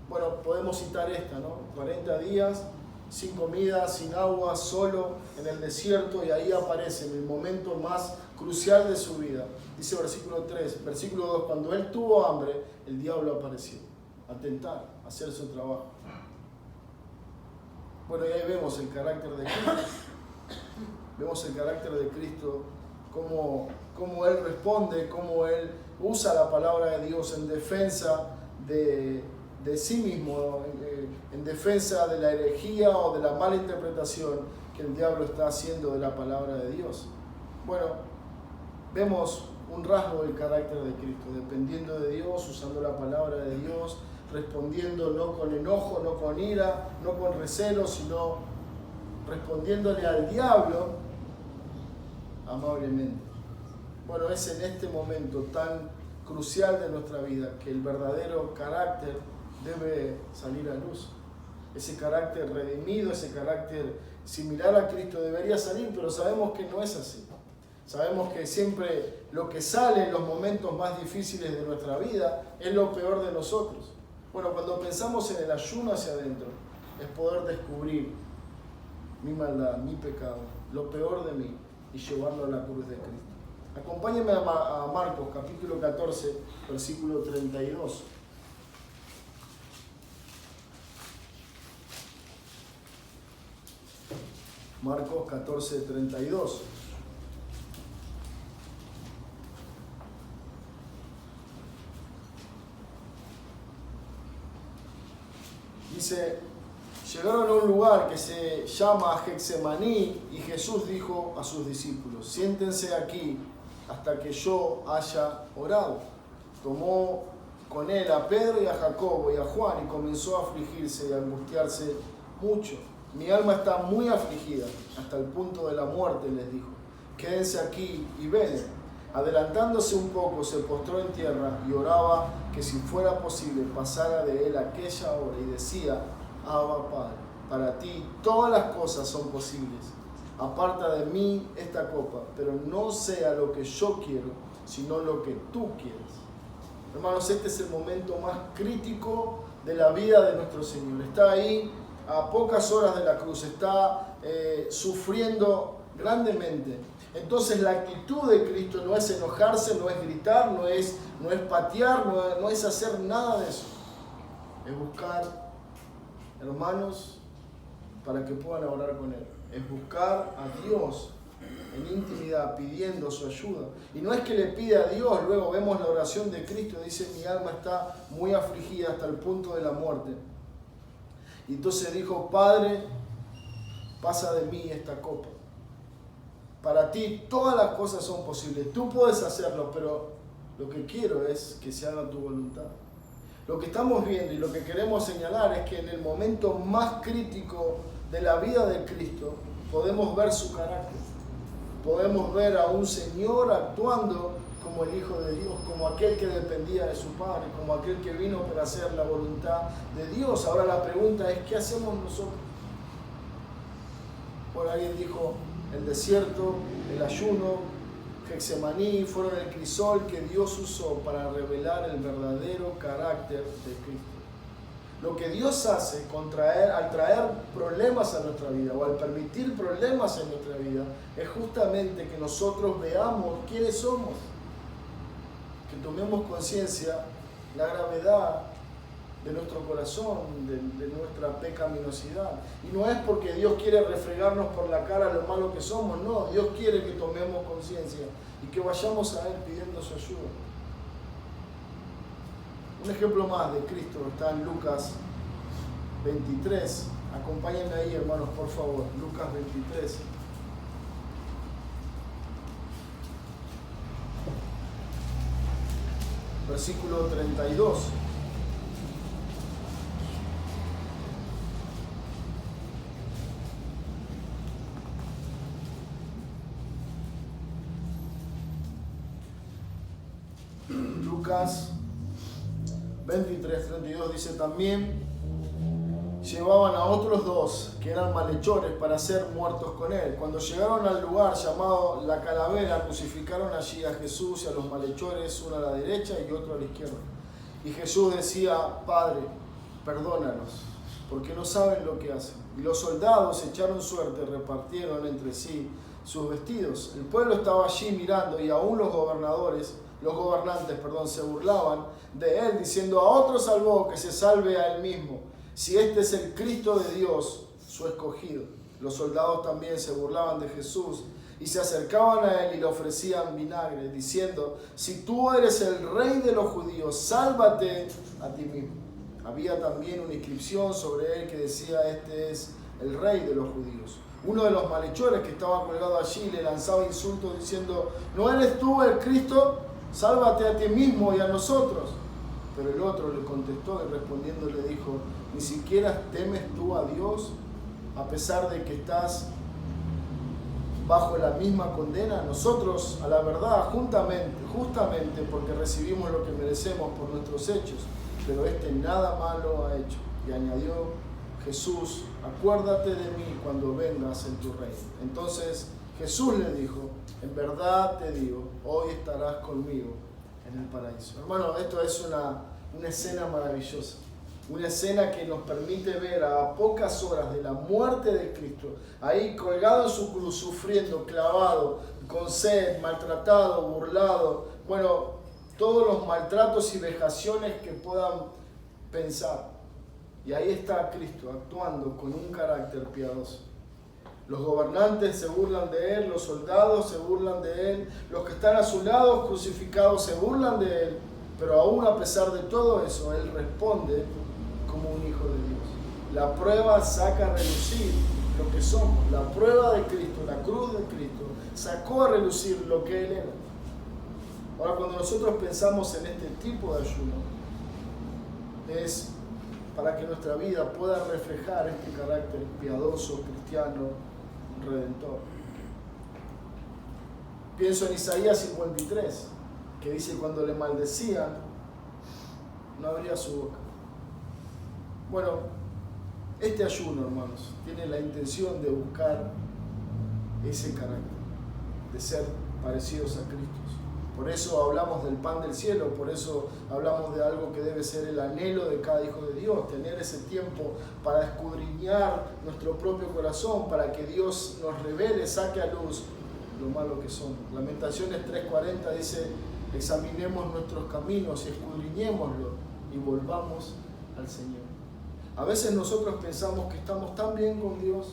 Bueno, podemos citar esta, ¿no? 40 días sin comida, sin agua, solo en el desierto, y ahí aparece en el momento más crucial de su vida. Dice versículo 3, versículo 2, cuando él tuvo hambre, el diablo apareció a tentar, a hacer su trabajo. Bueno, y ahí vemos el carácter de Cristo. Vemos el carácter de Cristo, cómo Él responde, cómo Él usa la palabra de Dios en defensa de sí mismo, en defensa de la herejía o de la mala interpretación que el diablo está haciendo de la palabra de Dios. Bueno, vemos un rasgo del carácter de Cristo, dependiendo de Dios, usando la palabra de Dios, respondiendo no con enojo, no con ira, no con recelo, sino respondiéndole al diablo amablemente. Bueno, es en este momento tan crucial de nuestra vida que el verdadero carácter debe salir a luz. Ese carácter redimido, ese carácter similar a Cristo debería salir, pero sabemos que no es así. Sabemos que siempre lo que sale en los momentos más difíciles de nuestra vida es lo peor de nosotros. Bueno, cuando pensamos en el ayuno hacia adentro, es poder descubrir mi maldad, mi pecado, lo peor de mí, y llevarlo a la cruz de Cristo. Acompáñenme a Marcos capítulo 14, versículo 32. Marcos 14, 32. Dice, llegaron a un lugar que se llama Getsemaní y Jesús dijo a sus discípulos, siéntense aquí hasta que yo haya orado. Tomó con él a Pedro y a Jacobo y a Juan y comenzó a afligirse y a angustiarse mucho. Mi alma está muy afligida hasta el punto de la muerte, les dijo. Quédense aquí y velen. Adelantándose un poco, se postró en tierra y oraba que si fuera posible pasara de él aquella hora y decía, Abba Padre, para ti todas las cosas son posibles. Aparta de mí esta copa, pero no sea lo que yo quiero, sino lo que tú quieres. Hermanos, este es el momento más crítico de la vida de nuestro Señor. Está ahí a pocas horas de la cruz, está sufriendo grandemente. Entonces la actitud de Cristo no es enojarse, no es gritar, no es patear, no es hacer nada de eso. Es buscar hermanos para que puedan orar con Él. Es buscar a Dios en intimidad, pidiendo su ayuda. Y no es que le pide a Dios, luego vemos la oración de Cristo, dice, mi alma está muy afligida hasta el punto de la muerte. Y entonces dijo, Padre, pasa de mí esta copa. Para ti todas las cosas son posibles, tú puedes hacerlo, pero lo que quiero es que se haga tu voluntad. Lo que estamos viendo y lo que queremos señalar es que en el momento más crítico de la vida de Cristo podemos ver su carácter. Podemos ver a un Señor actuando como el Hijo de Dios, como aquel que dependía de su Padre, como aquel que vino para hacer la voluntad de Dios. Ahora la pregunta es, ¿qué hacemos nosotros? Por alguien dijo, el desierto, el ayuno, Getsemaní fueron el crisol que Dios usó para revelar el verdadero carácter de Cristo. Lo que Dios hace al traer problemas a nuestra vida o al permitir problemas en nuestra vida es justamente que nosotros veamos quiénes somos, que tomemos conciencia la gravedad de nuestro corazón, de nuestra pecaminosidad. Y no es porque Dios quiere refregarnos por la cara lo malo que somos, no, Dios quiere que tomemos conciencia y que vayamos a Él pidiendo su ayuda. Un ejemplo más de Cristo está en Lucas 23. Acompáñenme ahí, hermanos, por favor. Lucas 23. Versículo 32. Lucas 23, 32 dice, también llevaban a otros dos que eran malhechores para ser muertos con él. Cuando llegaron al lugar llamado La Calavera, crucificaron allí a Jesús y a los malhechores, uno a la derecha y otro a la izquierda. Y Jesús decía, Padre, perdónalos, porque no saben lo que hacen. Y los soldados echaron suerte, repartieron entre sí sus vestidos. El pueblo estaba allí mirando y aún los gobernantes, se burlaban de él, diciendo, a otro salvó, que se salve a él mismo, si este es el Cristo de Dios, su escogido. Los soldados también se burlaban de Jesús y se acercaban a él y le ofrecían vinagre, diciendo, si tú eres el rey de los judíos, sálvate a ti mismo. Había también una inscripción sobre él que decía, este es el rey de los judíos. Uno de los malhechores que estaba colgado allí le lanzaba insultos diciendo, ¿no eres tú el Cristo? Sálvate a ti mismo y a nosotros. Pero el otro le contestó y respondiendo le dijo, ¿ni siquiera temes tú a Dios a pesar de que estás bajo la misma condena? Nosotros, a la verdad, justamente porque recibimos lo que merecemos por nuestros hechos, pero este nada malo ha hecho. Y añadió Jesús, acuérdate de mí cuando vengas en tu reino. Entonces Jesús le dijo, en verdad te digo, hoy estarás conmigo en el paraíso. Hermano, esto es una escena maravillosa. Una escena que nos permite ver a pocas horas de la muerte de Cristo, ahí colgado en su cruz, sufriendo, clavado, con sed, maltratado, burlado. Bueno, todos los maltratos y vejaciones que puedan pensar. Y ahí está Cristo actuando con un carácter piadoso. Los gobernantes se burlan de él, los soldados se burlan de él, los que están a su lado crucificados se burlan de él, pero aún a pesar de todo eso, él responde como un hijo de Dios. La prueba saca a relucir lo que somos. La prueba de Cristo, la cruz de Cristo, sacó a relucir lo que él era. Ahora, cuando nosotros pensamos en este tipo de ayuno, es para que nuestra vida pueda reflejar este carácter piadoso, cristiano, redentor. Pienso en Isaías 53, que dice, cuando le maldecían, no abría su boca. Bueno, este ayuno, hermanos, tiene la intención de buscar ese carácter, de ser parecidos a Cristo. Por eso hablamos del pan del cielo, por eso hablamos de algo que debe ser el anhelo de cada hijo de Dios, tener ese tiempo para escudriñar nuestro propio corazón, para que Dios nos revele, saque a luz lo malo que somos. Lamentaciones 3:40 dice, examinemos nuestros caminos y escudriñémoslo y volvamos al Señor. A veces nosotros pensamos que estamos tan bien con Dios,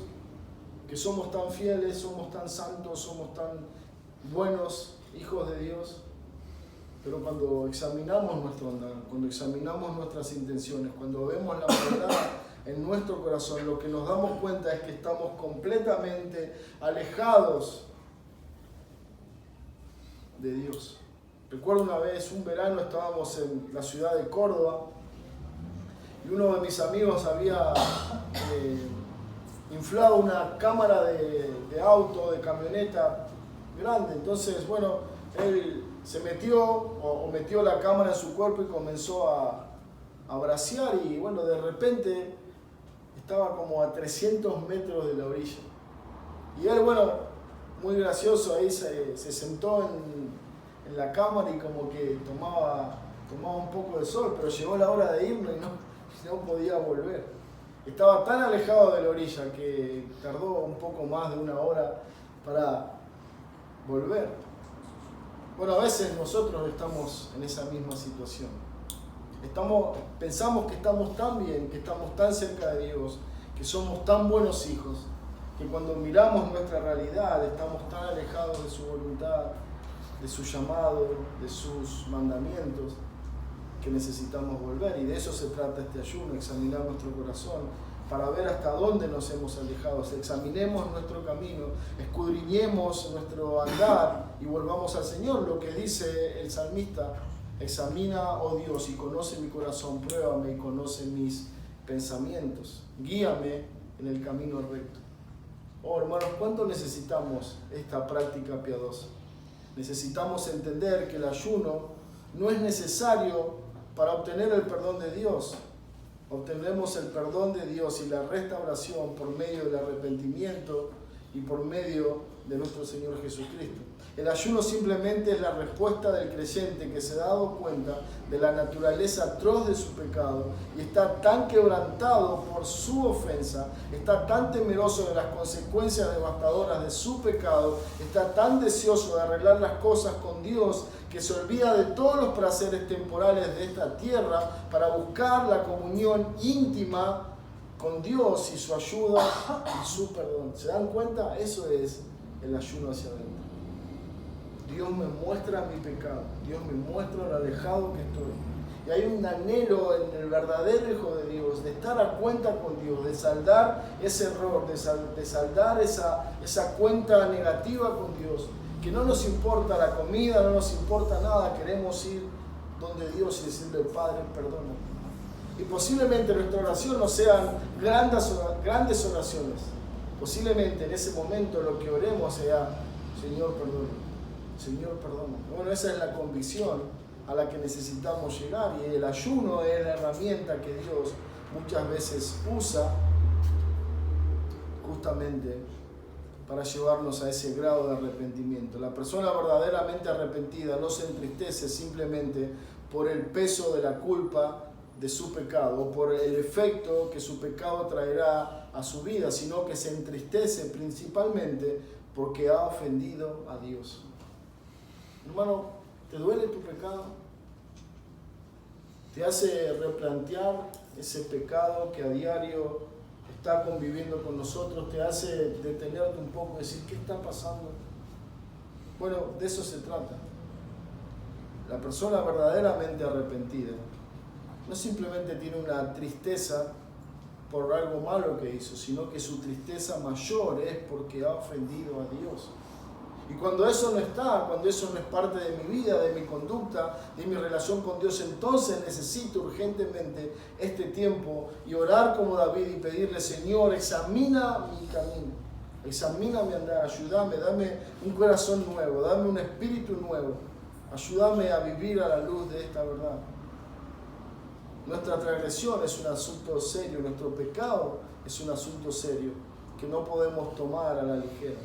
que somos tan fieles, somos tan santos, somos tan buenos hijos de Dios. Pero cuando examinamos nuestro andar, cuando examinamos nuestras intenciones, cuando vemos la verdad en nuestro corazón, lo que nos damos cuenta es que estamos completamente alejados de Dios. Recuerdo una vez, un verano, estábamos en la ciudad de Córdoba y uno de mis amigos había inflado una cámara de auto, de camioneta grande. Entonces, bueno, él se metió la cámara en su cuerpo y comenzó a bracear, y bueno, de repente estaba como a 300 metros de la orilla. Y él, bueno, muy gracioso, ahí se sentó en la cámara y como que tomaba un poco de sol, pero llegó la hora de irnos y no podía volver. Estaba tan alejado de la orilla que tardó un poco más de 1 hora para volver. Bueno, a veces nosotros estamos en esa misma situación. Pensamos que estamos tan bien, que estamos tan cerca de Dios, que somos tan buenos hijos, que cuando miramos nuestra realidad estamos tan alejados de su voluntad, de su llamado, de sus mandamientos, que necesitamos volver. Y de eso se trata este ayuno, examinar nuestro corazón para ver hasta dónde nos hemos alejado. Examinemos nuestro camino, escudriñemos nuestro andar y volvamos al Señor. Lo que dice el salmista: examina, oh Dios, y conoce mi corazón, pruébame y conoce mis pensamientos, guíame en el camino recto. Oh hermanos, ¿cuánto necesitamos esta práctica piadosa? Necesitamos entender que el ayuno no es necesario para obtener el perdón de Dios. Obtenemos el perdón de Dios y la restauración por medio del arrepentimiento y por medio de nuestro Señor Jesucristo. El ayuno simplemente es la respuesta del creyente que se ha dado cuenta de la naturaleza atroz de su pecado y está tan quebrantado por su ofensa, está tan temeroso de las consecuencias devastadoras de su pecado, está tan deseoso de arreglar las cosas con Dios, que se olvida de todos los placeres temporales de esta tierra para buscar la comunión íntima con Dios y su ayuda y su perdón. ¿Se dan cuenta? Eso es el ayuno hacia adentro. Dios me muestra mi pecado, Dios me muestra lo alejado que estoy. Y hay un anhelo en el verdadero Hijo de Dios de estar a cuenta con Dios, de saldar ese error, de saldar esa cuenta negativa con Dios. Que no nos importa la comida, no nos importa nada, queremos ir donde Dios y decirle: Padre, perdona. Y posiblemente nuestra oración no sean grandes oraciones. Posiblemente en ese momento lo que oremos sea: Señor, perdona. Señor, perdona. Bueno, esa es la convicción a la que necesitamos llegar, y el ayuno es la herramienta que Dios muchas veces usa justamente para llevarnos a ese grado de arrepentimiento. La persona verdaderamente arrepentida no se entristece simplemente por el peso de la culpa de su pecado o por el efecto que su pecado traerá a su vida, sino que se entristece principalmente porque ha ofendido a Dios. Hermano, ¿te duele tu pecado? ¿Te hace replantear ese pecado que a diario está conviviendo con nosotros? ¿Te hace detenerte un poco y decir: ¿qué está pasando? Bueno, de eso se trata. La persona verdaderamente arrepentida no simplemente tiene una tristeza por algo malo que hizo, sino que su tristeza mayor es porque ha ofendido a Dios. Y cuando eso no está, cuando eso no es parte de mi vida, de mi conducta, de mi relación con Dios, entonces necesito urgentemente este tiempo y orar como David y pedirle: Señor, examina mi camino, examina mi andar, ayúdame, dame un corazón nuevo, dame un espíritu nuevo, ayúdame a vivir a la luz de esta verdad. Nuestra transgresión es un asunto serio, nuestro pecado es un asunto serio que no podemos tomar a la ligera.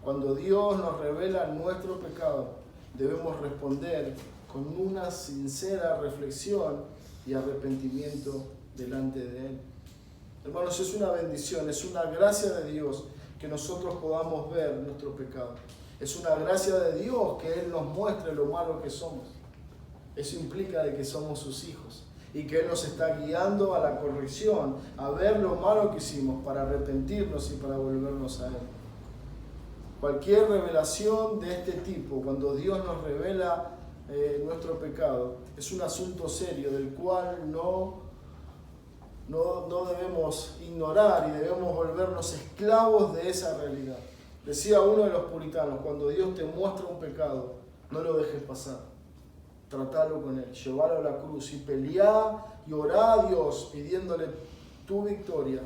Cuando Dios nos revela nuestro pecado, debemos responder con una sincera reflexión y arrepentimiento delante de Él. Hermanos, es una bendición, es una gracia de Dios que nosotros podamos ver nuestro pecado. Es una gracia de Dios que Él nos muestre lo malo que somos. Eso implica de que somos sus hijos. y que Él nos está guiando a la corrección, a ver lo malo que hicimos para arrepentirnos y para volvernos a Él. Cualquier revelación de este tipo, cuando Dios nos revela nuestro pecado, es un asunto serio del cual no debemos ignorar y debemos volvernos esclavos de esa realidad. Decía uno de los puritanos, cuando Dios te muestra un pecado, no lo dejes pasar. Tratalo con Él, llevarlo a la cruz y pelear y orar a Dios pidiéndole tu victoria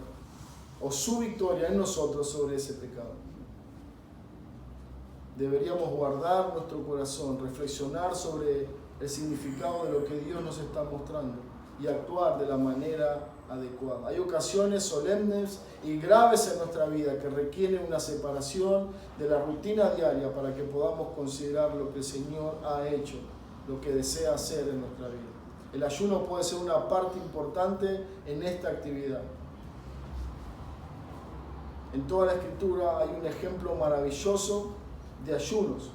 o su victoria en nosotros sobre ese pecado. Deberíamos guardar nuestro corazón, reflexionar sobre el significado de lo que Dios nos está mostrando y actuar de la manera adecuada. Hay ocasiones solemnes y graves en nuestra vida que requieren una separación de la rutina diaria para que podamos considerar lo que el Señor ha hecho, lo que desea hacer en nuestra vida. El ayuno puede ser una parte importante en esta actividad. En toda la Escritura hay un ejemplo maravilloso de ayunos,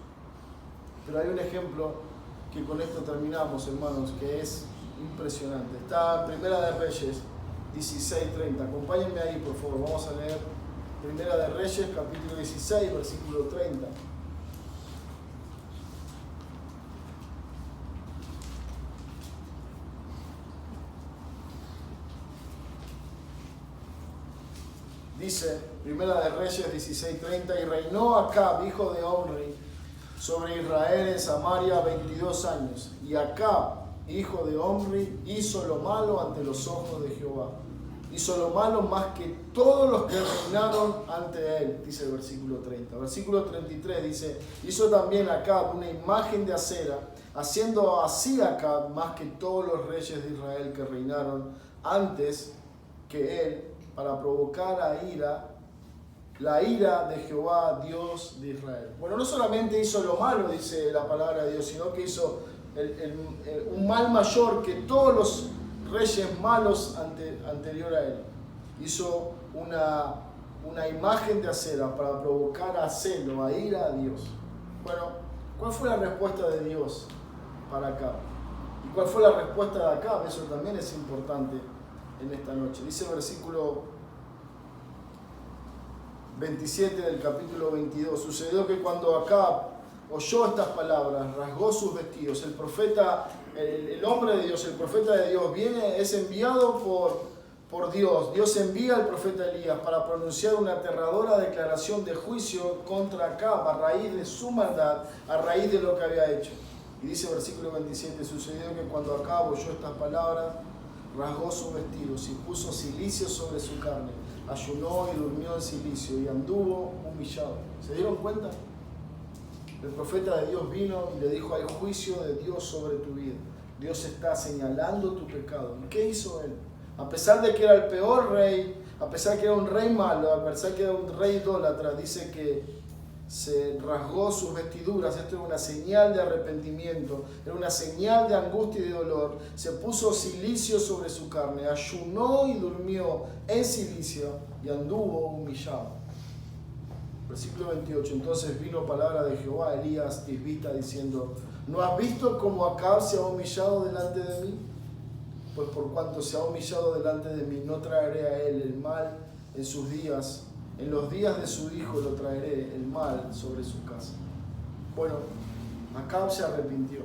pero hay un ejemplo que con esto terminamos, hermanos, que es impresionante. Está en Primera de Reyes 16:30. Acompáñenme ahí, por favor. Vamos a leer Primera de Reyes, capítulo 16, versículo 30. Dice, Primera de Reyes 16:30, y reinó Acab, hijo de Omri, sobre Israel en Samaria 22 años. Y Acab, hijo de Omri, hizo lo malo ante los ojos de Jehová. Hizo lo malo más que todos los que reinaron ante él, dice el versículo 30. Versículo 33 dice, hizo también Acab una imagen de acera, haciendo así Acab más que todos los reyes de Israel que reinaron antes que él, para provocar la ira de Jehová, Dios de Israel. Bueno, no solamente hizo lo malo, dice la palabra de Dios, sino que hizo un mal mayor que todos los reyes malos anterior a él. Hizo una imagen de acera para provocar a celo, a ira a Dios. Bueno, ¿cuál fue la respuesta de Dios para Acab? ¿Y cuál fue la respuesta de Acab? Eso también es importante en esta noche. Dice el versículo 27 del capítulo 22. Sucedió que cuando Acab oyó estas palabras, rasgó sus vestidos. El profeta, el hombre de Dios, el profeta de Dios, es enviado por Dios. Dios envía al profeta Elías para pronunciar una aterradora declaración de juicio contra Acab a raíz de su maldad, a raíz de lo que había hecho. Y dice el versículo 27, sucedió que cuando Acab oyó estas palabras, rasgó sus vestidos y puso cilicio sobre su carne, ayunó y durmió en cilicio y anduvo humillado. ¿Se dieron cuenta? El profeta de Dios vino y le dijo, hay juicio de Dios sobre tu vida. Dios está señalando tu pecado. ¿Y qué hizo él? A pesar de que era el peor rey, a pesar de que era un rey malo, a pesar de que era un rey idólatra, dice que se rasgó sus vestiduras. Esto era una señal de arrepentimiento, era una señal de angustia y de dolor. Se puso cilicio sobre su carne, ayunó y durmió en cilicio y anduvo humillado. Versículo 28, entonces vino palabra de Jehová a Elías tisbita diciendo, ¿no has visto cómo Acab se ha humillado delante de mí? Pues por cuanto se ha humillado delante de mí, no traeré a él el mal en sus días. En los días de su hijo lo traeré el mal sobre su casa. Bueno, Acab se arrepintió.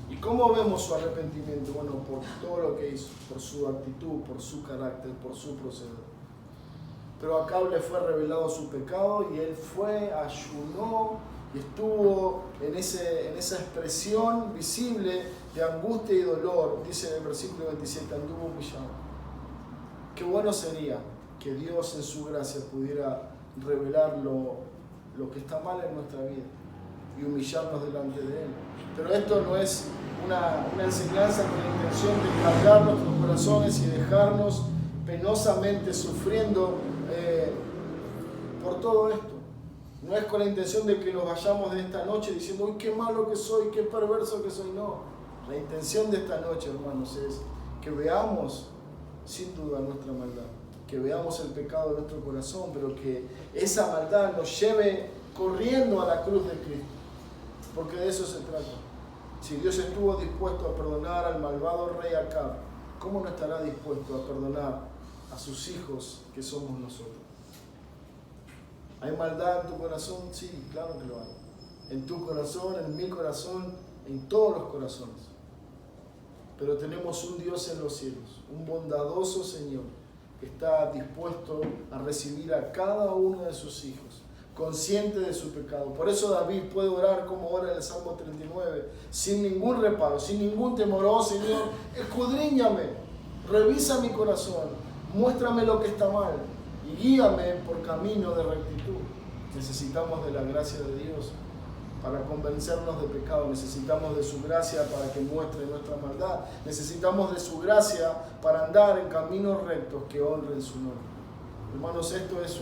¿Y cómo vemos su arrepentimiento? Bueno, por todo lo que hizo, por su actitud, por su carácter, por su proceder. Pero a Acab le fue revelado su pecado y él fue, ayunó y estuvo en esa expresión visible de angustia y dolor. Dice en el versículo 27, anduvo humillado. Qué bueno sería que Dios en su gracia pudiera revelar lo que está mal en nuestra vida y humillarnos delante de Él. Pero esto no es una enseñanza con la intención de cargar nuestros corazones y dejarnos penosamente sufriendo por todo esto. No es con la intención de que nos vayamos de esta noche diciendo, uy, qué malo que soy, qué perverso que soy. No, la intención de esta noche, hermanos, es que veamos sin duda nuestra maldad, que veamos el pecado de nuestro corazón, pero que esa maldad nos lleve corriendo a la cruz de Cristo, porque de eso se trata. Si Dios estuvo dispuesto a perdonar al malvado rey Acab, ¿cómo no estará dispuesto a perdonar a sus hijos que somos nosotros? ¿Hay maldad en tu corazón? Sí, claro que lo hay. En tu corazón, en mi corazón, en todos los corazones. Pero tenemos un Dios en los cielos, un bondadoso Señor, que está dispuesto a recibir a cada uno de sus hijos, consciente de su pecado. Por eso David puede orar como ora en el Salmo 39, sin ningún reparo, sin ningún temor. Oh Señor, escudriñame, revisa mi corazón, muéstrame lo que está mal y guíame por camino de rectitud. Necesitamos de la gracia de Dios para convencernos de pecado. Necesitamos de su gracia para que muestre nuestra maldad. Necesitamos de su gracia para andar en caminos rectos que honren su nombre. Hermanos, esto es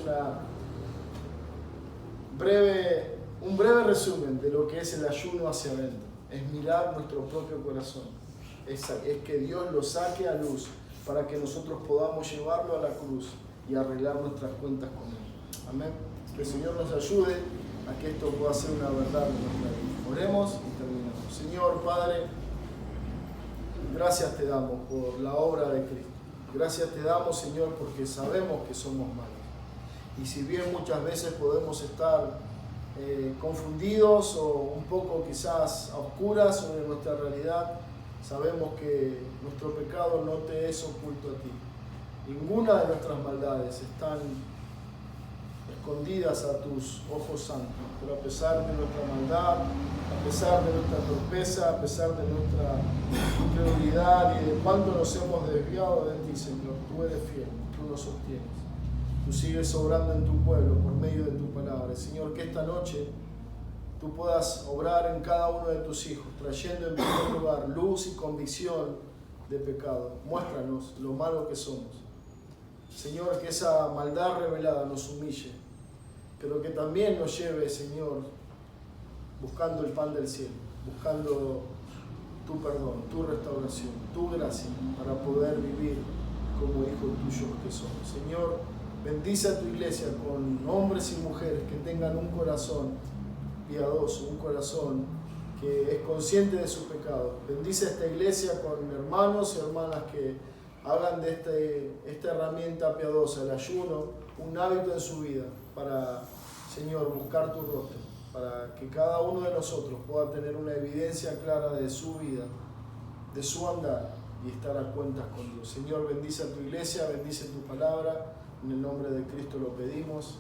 un breve resumen de lo que es el ayuno hacia adentro. Es mirar nuestro propio corazón. Es que Dios lo saque a luz para que nosotros podamos llevarlo a la cruz y arreglar nuestras cuentas con Él. Amén. Que el Señor nos ayude a que esto pueda ser una verdad en nuestra vida. Oremos y terminamos. Señor Padre, gracias te damos por la obra de Cristo. Gracias te damos, Señor, porque sabemos que somos malos. Y si bien muchas veces podemos estar confundidos o un poco quizás a oscuras sobre nuestra realidad, sabemos que nuestro pecado no te es oculto a ti. Ninguna de nuestras maldades están escondidas a tus ojos santos, pero a pesar de nuestra maldad, a pesar de nuestra torpeza, a pesar de nuestra incredulidad y de cuánto nos hemos desviado de ti, Señor, tú eres fiel, tú nos sostienes, tú sigues obrando en tu pueblo por medio de tu palabra. Señor, que esta noche tú puedas obrar en cada uno de tus hijos, trayendo en primer lugar luz y convicción de pecado. Muéstranos lo malo que somos. Señor, que esa maldad revelada nos humille, pero que también nos lleve, Señor, buscando el pan del cielo, buscando tu perdón, tu restauración, tu gracia, para poder vivir como hijos tuyos que somos. Señor, bendice a tu iglesia con hombres y mujeres que tengan un corazón piadoso, un corazón que es consciente de su pecado. Bendice a esta iglesia con hermanos y hermanas que hagan de esta herramienta piadosa, el ayuno, un hábito en su vida para, Señor, buscar tu rostro, para que cada uno de nosotros pueda tener una evidencia clara de su vida, de su andar y estar a cuentas con Dios. Señor, bendice a tu iglesia, bendice tu palabra, en el nombre de Cristo lo pedimos.